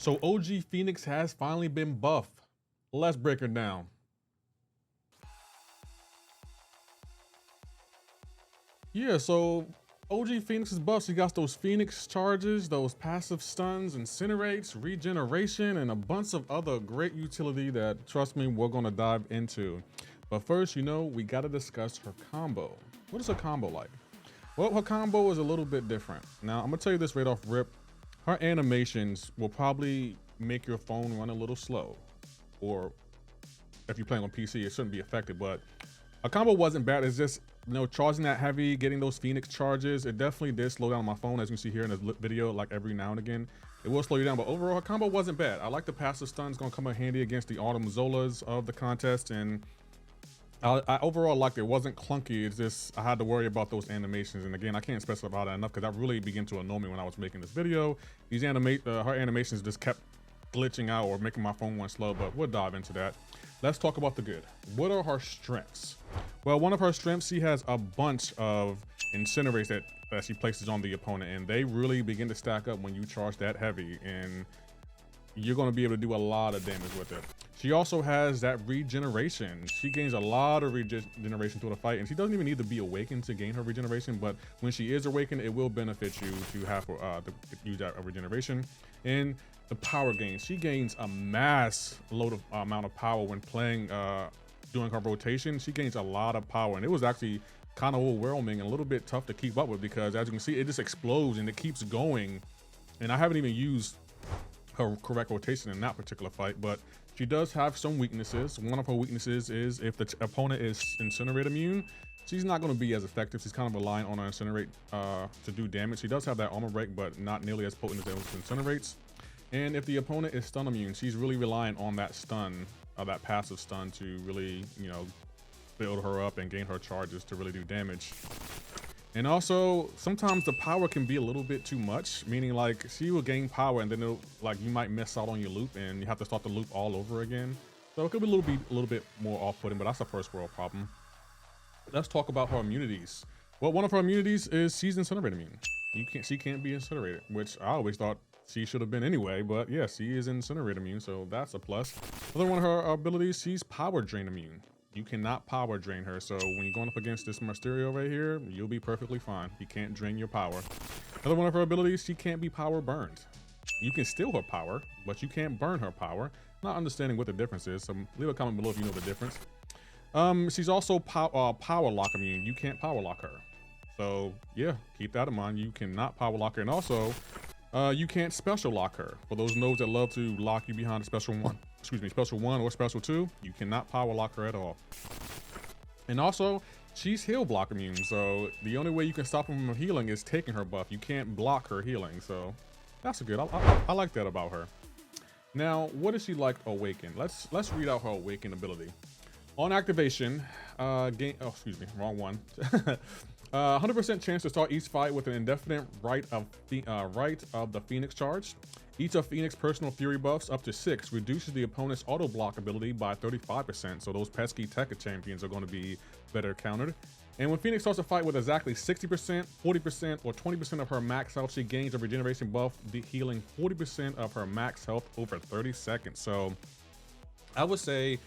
So OG Phoenix has finally been buffed. Let's break her down. Yeah, so OG Phoenix is buffed. She got those Phoenix charges, those passive stuns, incinerates, regeneration, and a bunch of other great utility that, trust me, we're gonna dive into. But first, we gotta discuss her combo. What is her combo like? Well, her combo is a little bit different. Now, I'm gonna tell you this right off rip. Her animations will probably make your phone run a little slow, or if you're playing on PC, it shouldn't be affected, but a combo wasn't bad. It's just, charging that heavy, getting those Phoenix charges, it definitely did slow down my phone, as you can see here in this video, like every now and again. It will slow you down, but overall, her combo wasn't bad. I like the passive stuns, gonna come in handy against the Autumn Zolas of the contest, and I overall liked it. It wasn't clunky. It's just I had to worry about those animations, and again, I can't specify that enough because that really began to annoy me when I was making this video. These her animations just kept glitching out or making my phone run slow, but we'll dive into that. Let's talk about the good. What are her strengths? Well, one of her strengths, she has a bunch of incinerates that she places on the opponent, and they really begin to stack up when you charge that heavy, and you're going to be able to do a lot of damage with it. She also has that regeneration. She gains a lot of regeneration through the fight, and she doesn't even need to be awakened to gain her regeneration, but when she is awakened, it will benefit you to have to use that regeneration. And the power gain, she gains a amount of power when playing doing her rotation. She gains a lot of power, and it was actually kind of overwhelming and a little bit tough to keep up with because, as you can see, it just explodes and it keeps going. And I haven't even used her correct rotation in that particular fight, but she does have some weaknesses. One of her weaknesses is if the opponent is incinerate immune, she's not going to be as effective. She's kind of relying on her incinerate to do damage. She does have that armor break, but not nearly as potent as those incinerates. And if the opponent is stun immune, she's really relying on that stun, that passive stun, to really, build her up and gain her charges to really do damage. And also, sometimes the power can be a little bit too much, meaning like she will gain power and then you might miss out on your loop and you have to start the loop all over again. So it could be a little bit more off-putting, but that's a first world problem. Let's talk about her immunities. Well, one of her immunities is she's incinerate immune. She can't be incinerated, which I always thought she should have been anyway, but yeah, she is incinerate immune, so that's a plus. Another one of her abilities, she's power drain immune. You cannot power drain her, so when you're going up against this Masteries right here, you'll be perfectly fine. He can't drain your power. Another one of her abilities, she can't be power burned. You can steal her power, but you can't burn her power. Not understanding what the difference is, so leave a comment below if you know the difference. She's also power lock immune. You can't power lock her. So yeah, keep that in mind. You cannot power lock her, and also you can't special lock her. For those nodes that love to lock you behind a special one or special 2, you cannot power lock her at all. And also, she's heal block immune, so the only way you can stop her from healing is taking her buff. You can't block her healing, so that's good. I like that about her. Now, what is she like awakened? Let's read out her awakened ability. On activation, wrong one. 100% chance to start each fight with an indefinite right of the Phoenix charge. Each of Phoenix personal fury buffs up to 6 reduces the opponent's auto block ability by 35%, so those pesky Tekka champions are going to be better countered. And when Phoenix starts a fight with exactly 60%, 40%, or 20% of her max health, she gains a regeneration buff, healing 40% of her max health over 30 seconds. So I would say,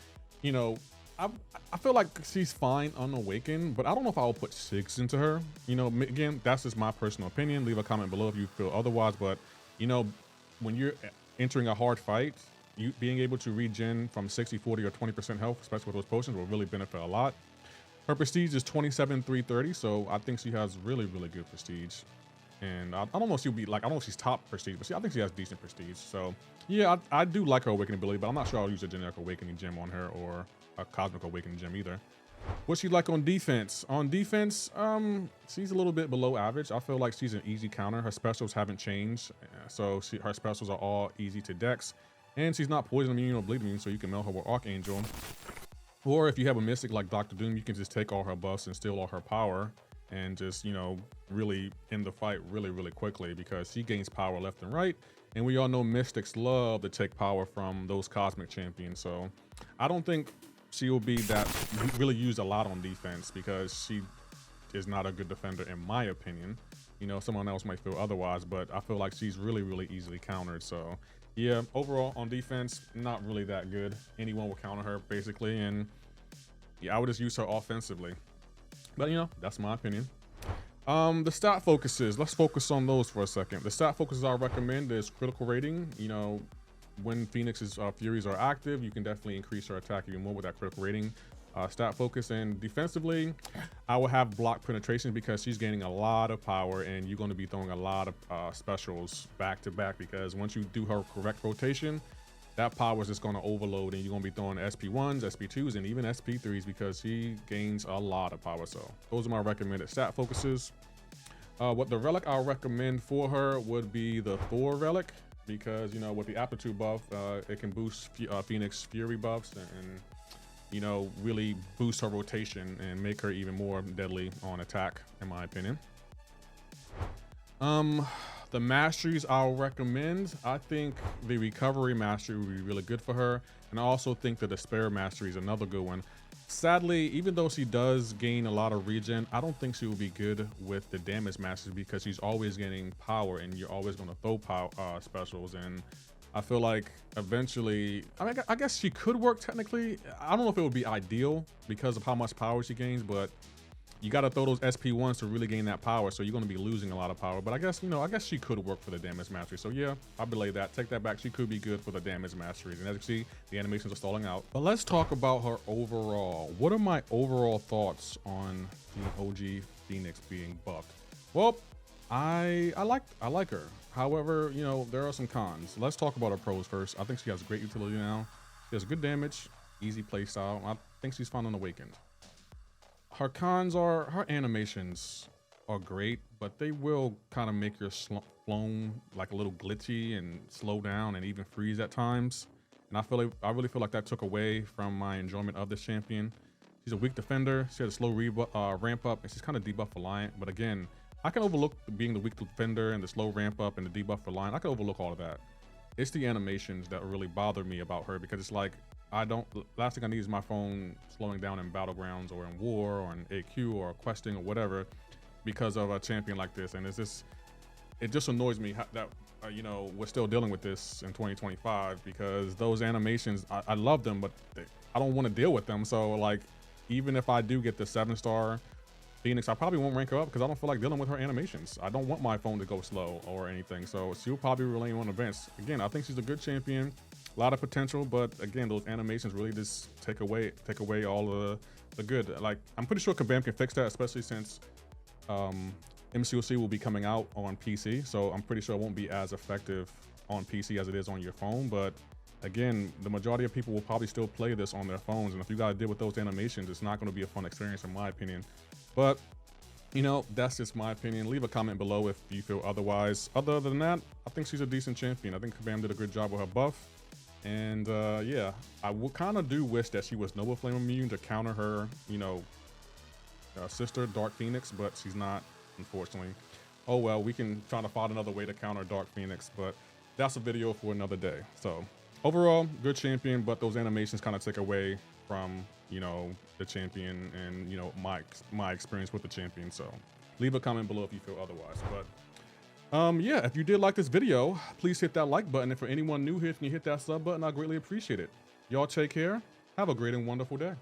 I feel like she's fine on Awaken, but I don't know if I will put 6 into her. Again, that's just my personal opinion. Leave a comment below if you feel otherwise, but when you're entering a hard fight, you being able to regen from 60, 40, or 20% health, especially with those potions, will really benefit a lot. Her prestige is 27,330, so I think she has really, really good prestige. And I don't know if she'll be I don't know if she's top prestige, but I think she has decent prestige. So yeah, I do like her awakening ability, but I'm not sure I'll use a generic awakening gem on her or a cosmic awakening gem either. What's she like on defense? On defense, she's a little bit below average. I feel like she's an easy counter. Her specials haven't changed, so her specials are all easy to dex. And she's not poison immune or bleed immune, so you can melt her with Archangel. Or if you have a mystic like Dr. Doom, you can just take all her buffs and steal all her power and just, really end the fight really, really quickly because she gains power left and right. And we all know mystics love to take power from those cosmic champions. So I don't think she will be that really used a lot on defense because she is not a good defender in my opinion. Someone else might feel otherwise, but I feel like she's really, really easily countered. So Yeah, overall on defense, not really that good. Anyone will counter her basically, and yeah, I would just use her offensively. But you know, that's my opinion. The stat focuses, let's focus on those for a second. The stat focuses I recommend is critical rating. You know, when Phoenix's Furies are active, you can definitely increase her attack even more with that critical rating. Stat focus, and defensively, I will have block penetration because she's gaining a lot of power, and you're going to be throwing a lot of specials back to back, because once you do her correct rotation, that power is just going to overload, and you're going to be throwing SP1s, SP2s, and even SP3s because she gains a lot of power. So those are my recommended stat focuses. What the relic I'll recommend for her would be the Thor relic, because you know, with the aptitude buff, it can boost Phoenix Fury buffs and you know, really boost her rotation and make her even more deadly on attack, in my opinion. The masteries I'll recommend, I think the recovery mastery would be really good for her, and I also think the despair mastery is another good one. Sadly, even though she does gain a lot of regen, I don't think she will be good with the damage mastery because she's always getting power, and you're always going to throw power specials. And I feel like eventually, I mean, I guess she could work technically. I don't know if it would be ideal because of how much power she gains, but you got to throw those SP1s to really gain that power, so you're going to be losing a lot of power. But I guess, you know, I guess she could work for the damage mastery. So yeah, I belay that. Take that back. She could be good for the damage masteries. And as you see, the animations are stalling out. But let's talk about her overall. What are my overall thoughts on the OG Phoenix being buffed? Well, I like her. However, you know, there are some cons. Let's talk about her pros first. I think she has great utility now. She has good damage, easy playstyle. I think she's fun on Awakened. Her cons are her animations are great, but they will kind of make your flown like a little glitchy and slow down and even freeze at times. And I really feel like that took away from my enjoyment of this champion. She's a weak defender. She had a slow ramp up, and she's kind of debuff reliant. But again, I can overlook being the weak defender and the slow ramp up and the debuff reliant. I can overlook all of that. It's the animations that really bother me about her, because it's like, last thing I need is my phone slowing down in battlegrounds or in war or in AQ or questing or whatever because of a champion like this. And it just annoys me that you know, we're still dealing with this in 2025, because those animations, I love them, but I don't want to deal with them. So like, even if I do get the 7-star Phoenix, I probably won't rank her up because I don't feel like dealing with her animations. I don't want my phone to go slow or anything. So she'll probably remain on events. Again, I think she's a good champion, a lot of potential, but again, those animations really just take away all the good. Like, I'm pretty sure Kabam can fix that, especially since MCOC will be coming out on PC. So I'm pretty sure it won't be as effective on PC as it is on your phone. But again, the majority of people will probably still play this on their phones. And if you got to deal with those animations, it's not going to be a fun experience, in my opinion. But, you know, that's just my opinion. Leave a comment below if you feel otherwise. Other than that, I think she's a decent champion. I think Kabam did a good job with her buff. And yeah, I would kind of do wish that she was Noble Flame immune to counter her, you know, sister, Dark Phoenix, but she's not, unfortunately. Oh well, we can try to find another way to counter Dark Phoenix, but that's a video for another day. So overall, good champion, but those animations kind of take away from, you know, the champion and, you know, my experience with the champion. So leave a comment below if you feel otherwise. But yeah, if you did like this video, please hit that like button. And for anyone new here, if you hit that sub button, I greatly appreciate it. Y'all take care. Have a great and wonderful day.